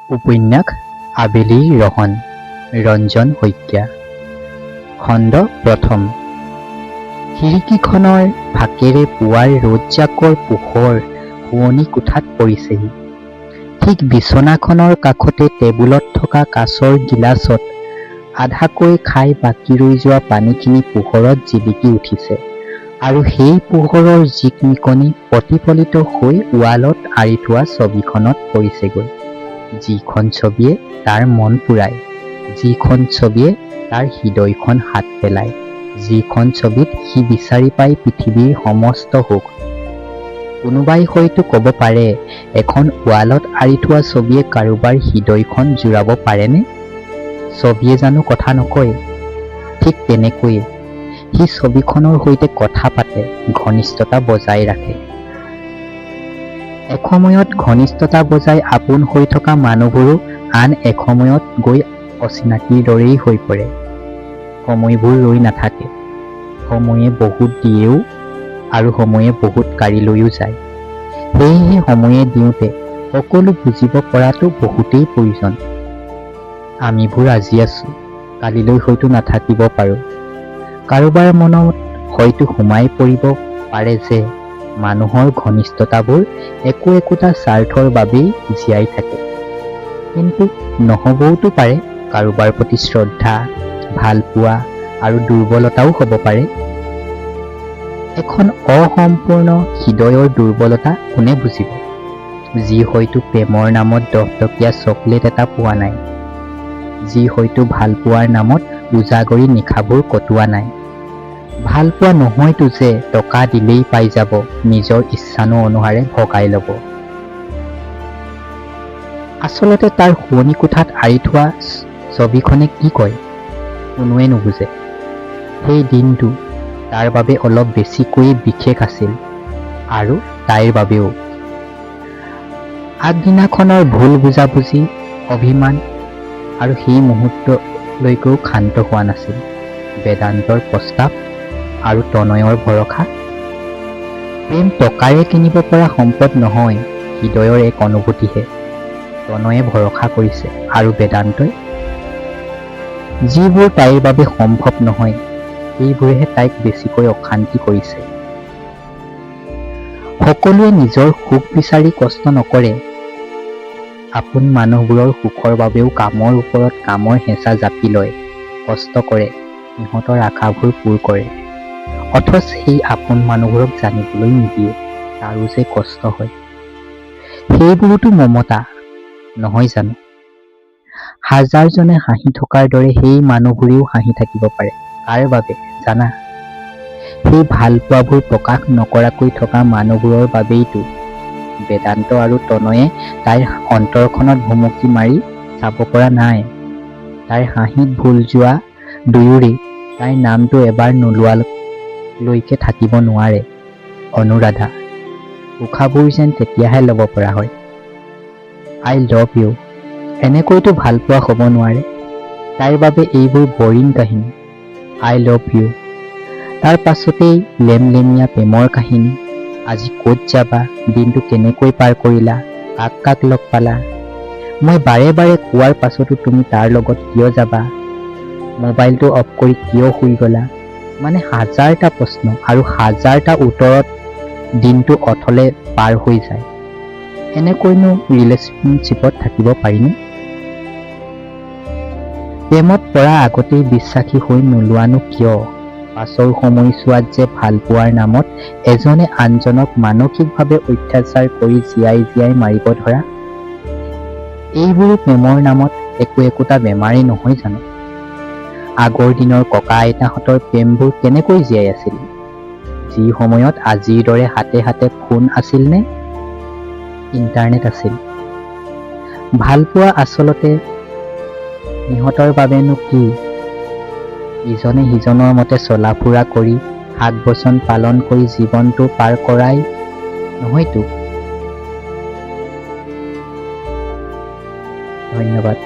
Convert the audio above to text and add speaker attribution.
Speaker 1: উপন্যাস আবেলিৰ ৰহণ ৰঞ্জন শইকীয়া খণ্ড প্ৰথম। খিৰিকীখনৰ ফাকেৰে পুৱাৰ ৰ'দজাকৰ পোহৰ শোৱনি কোঠাত পৰিছেহি। ঠিক বিছনাখনৰ কাষতে টেবুলত থকা কাঁচৰ গিলাচত আধাকৈ খাই বাকী ৰৈ যোৱা পানীখিনি পোহৰত জিলিকি উঠিছে আৰু সেই পোহৰৰ জিকমিকনি প্ৰতিফলিত হৈ ৱালত আঁৰি থোৱা ছবিখনত পৰিছেগৈ। যিখন ছবিয়ে তাৰ মন পুৰায়, যিখন ছবিয়ে তাৰ হৃদয়খন হাত পেলায়, যিখন ছবিত সি বিচাৰি পায় পৃথিৱীৰ সমস্ত সুখ। কোনোবাই হয়তো ক'ব পাৰে, এখন ৱালত আঁৰি থোৱা ছবিয়ে কাৰোবাৰ হৃদয়খন জোৰাব পাৰেনে? ছবিয়ে জানো কথা নকয়? ঠিক তেনেকৈয়ে সি ছবিখনৰ সৈতে কথা পাতে, ঘনিষ্ঠতা বজাই ৰাখে। এসময়ত ঘনিষ্ঠতা বজাই আপোন হৈ থকা মানুহবোৰো আন এসময়ত গৈ অচিনাকিৰ দৰেই হৈ পৰে। সময়বোৰ ৰৈ নাথাকে। সময়ে বহুত দিয়েও আৰু সময়ে বহুত কাঢ়ি লৈও যায়। সেয়েহে সময়ে দিওঁতে সকলো বুজিব পৰাটো বহুতেই প্ৰয়োজন। আমিবোৰ আজি আছো, কালিলৈ হয়তো নাথাকিব পাৰোঁ। কাৰোবাৰ মনত হয়তো সোমাই পৰিব পাৰে যে মানুহৰ ঘনিষ্ঠতাবোৰ একোটা স্বাৰ্থৰ বাবেই জীয়াই থাকে। কিন্তু নহবওতো পাৰে। কাৰোবাৰ প্ৰতি শ্ৰদ্ধা, ভালপোৱা আৰু দুৰ্বলতাও হ'ব পাৰে। এখন অসম্পূৰ্ণ হৃদয়ৰ দুৰ্বলতা কোনে বুজিব? যি হয়তো প্ৰেমৰ নামত 10 টকীয়া চকলেট এটা পোৱা নাই, যি হয়তো ভালপোৱাৰ নামত উজাগৰি নিশাবোৰ কটোৱা নাই। ভালপোৱা নহয়তো যে টকা দিলেই পাই যাব, নিজৰ ইচ্ছানু অনুসাৰে ভগাই ল'ব। আচলতে তাৰ শোৱনি কোঠাত আঁৰি থোৱা ছবিখনে কি কয়, কোনোৱে নুবুজে। সেই দিনটো তাৰ বাবে অলপ বেছিকৈয়ে বিশেষ আছিল, আৰু তাইৰ বাবেও। আগদিনাখনৰ ভুল বুজাবুজি, অভিমান আৰু সেই মুহূৰ্তলৈকেও ক্ষান্ত হোৱা নাছিল বেদান্তৰ প্ৰস্তাৱ আৰু তনয়ৰ ভৰসা। প্ৰেম টকাৰে কিনিব পৰা সম্পদ নহয়, হৃদয়ৰ এক অনুভূতিহে। তনয়ে ভৰসা কৰিছে আৰু বেদান্তই যিবোৰ তাইৰ বাবে সম্ভৱ নহয়, সেইবোৰেহে তাইক বেছিকৈ অশান্তি কৰিছে। সকলোৱে নিজৰ সুখ বিচাৰি কষ্ট নকৰে। আপোন মানুহবোৰৰ সুখৰ বাবেও কামৰ ওপৰত কামৰ হেঁচা জাপি লয়, কষ্ট কৰে, সিহঁতৰ আশাবোৰ পূৰ কৰে। অথচ সেই আপোন মানুহবোৰক জানিবলৈ নিদিয়ে তাৰো যে কষ্ট হয়। সেইবোৰোতো মমতা নহয় জানো? হাজাৰজনে হাঁহি থকাৰ দৰে সেই মানুহবোৰেও হাঁহি থাকিব পাৰে। কাৰ বাবে জানা? সেই ভালপোৱাবোৰ প্ৰকাশ নকৰাকৈ থকা মানুহবোৰৰ বাবেইতো। বেদান্ত আৰু তনয়ে তাইৰ অন্তৰখনত ভুমুকি মাৰি চাব পৰা নাই। তাইৰ হাঁহিত ভুল যোৱা দুয়োৰে তাইৰ নামটো এবাৰ নোলোৱালৈকে থাকিব নোৱাৰে। অনুৰাধা। উশাহবোৰ যেন তেতিয়াহে ল'ব পৰা হয়। আই লভ ইউ এনেকৈতো ভালপোৱা হ'ব নোৱাৰে। তাইৰ বাবে এইবোৰ বৰিং কাহিনী। আই লভ ইউ তাৰ পাছতেই লেমলেমীয়া প্ৰেমৰ কাহিনী। আজি ক'ত যাবা, দিনটো কেনেকৈ পাৰ কৰিলা, কাক কাক লগ পালা। মই বাৰে বাৰে কোৱাৰ পাছতো তুমি তাৰ লগত কিয় যাবা, মোবাইলটো অফ কৰি কিয় শুই গলা। মানে হাজাৰটা প্ৰশ্ন আৰু হাজাৰটা উত্তৰত দিনটো অথলে পাৰ হৈ যায়। এনেকৈনো ৰিলেশ্যনশ্বিপত থাকিব পাৰিনে? প্ৰেমত পৰা আগতেই বিশ্বাসী হৈ নোলোৱানো কিয়? পাছৰ সময়ছোৱাত যে ভালপোৱাৰ নামত এজনে আনজনক মানসিকভাৱে অত্যাচাৰ কৰি জীয়াই মাৰিব ধৰা। এইবোৰো প্ৰেমৰ নামত একোটা বেমাৰেই নহয় জানো? আগৰ দিনৰ ককা আইতাহঁতৰ প্ৰেমবোৰ কেনেকৈ জীয়াই আছিল? যি সময়ত আজিৰ দৰে হাতে হাতে ফোন আছিল নে ইণ্টাৰনেট আছিল? ভালপোৱা আচলতে সিহঁতৰ বাবেনো কি? ইজনে সিজনৰ মতে চলা ফুৰা কৰি, শাক বচন পালন কৰি জীৱনটো পাৰ কৰাই নহয়তো। ধন্যবাদ।